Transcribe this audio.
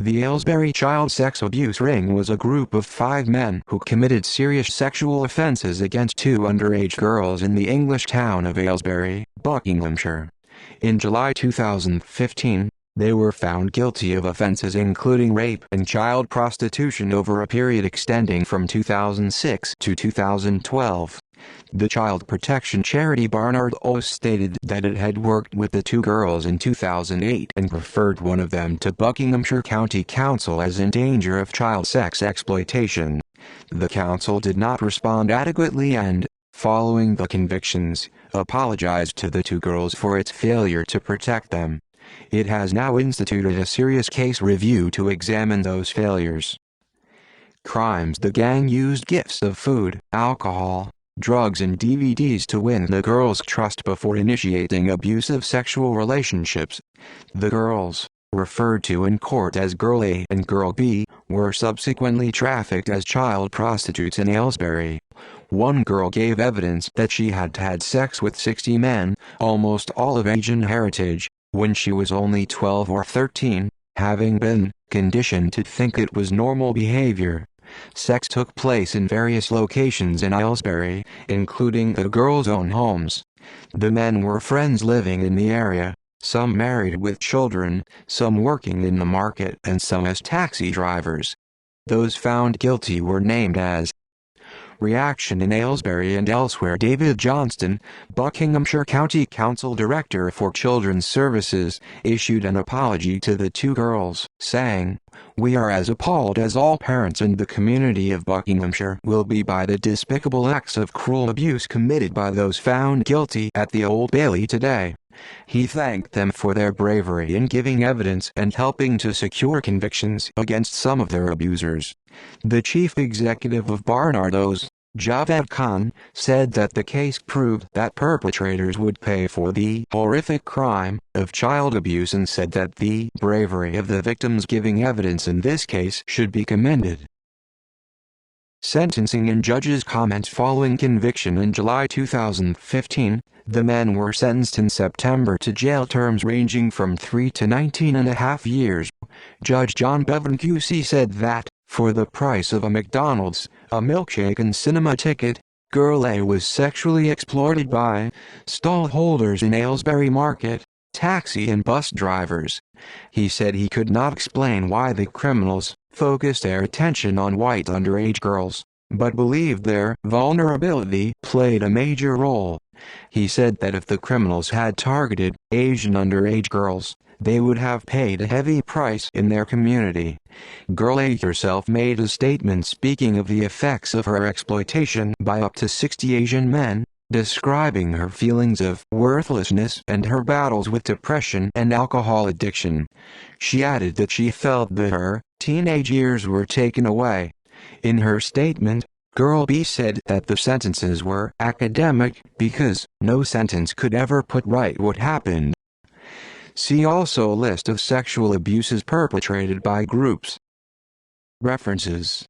The Aylesbury child sex abuse ring was a group of 5 men who committed serious sexual offences against 2 underage girls in the English town of Aylesbury, Buckinghamshire. In July 2015, they were found guilty of offences including rape and child prostitution over a period extending from 2006 to 2012. The child protection charity Barnardos stated that it had worked with the 2 girls in 2008 and referred one of them to Buckinghamshire County Council as in danger of child sex exploitation. The council did not respond adequately and, following the convictions, apologized to the 2 girls for its failure to protect them. It has now instituted a serious case review to examine those failures. Crimes: the gang used gifts of food, alcohol, drugs and DVDs to win the girls' trust before initiating abusive sexual relationships. The girls, referred to in court as Girl A and Girl B, were subsequently trafficked as child prostitutes in Aylesbury. One girl gave evidence that she had had sex with 60 men, almost all of Asian heritage, when she was only 12 or 13, having been conditioned to think it was normal behavior. Sex took place in various locations in Aylesbury, including the girls' own homes. The men were friends living in the area, some married with children, some working in the market and some as taxi drivers. Those found guilty were named as Reaction in Aylesbury and elsewhere. David Johnston, Buckinghamshire County Council Director for Children's Services, issued an apology to the 2 girls, saying, "We are as appalled as all parents in the community of Buckinghamshire will be by the despicable acts of cruel abuse committed by those found guilty at the Old Bailey today." He thanked them for their bravery in giving evidence and helping to secure convictions against some of their abusers. The chief executive of Barnardos, Javed Khan, said that the case proved that perpetrators would pay for the horrific crime of child abuse and said that the bravery of the victims giving evidence in this case should be commended. Sentencing and judges' comments. Following conviction in July 2015, the men were sentenced in September to jail terms ranging from 3 to 19.5 years. Judge John Bevan QC said that, for the price of a McDonald's, a milkshake and cinema ticket, Girl A was sexually exploited by stall holders in Aylesbury Market, taxi and bus drivers. He said he could not explain why the criminals focused their attention on white underage girls, but believed their vulnerability played a major role. He said that if the criminals had targeted Asian underage girls, they would have paid a heavy price in their community. Girl A herself made a statement speaking of the effects of her exploitation by up to 60 Asian men, describing her feelings of worthlessness and her battles with depression and alcohol addiction. She added that she felt that her teenage years were taken away. In her statement, Girl B said that the sentences were academic because no sentence could ever put right what happened. See also list of sexual abuses perpetrated by groups. References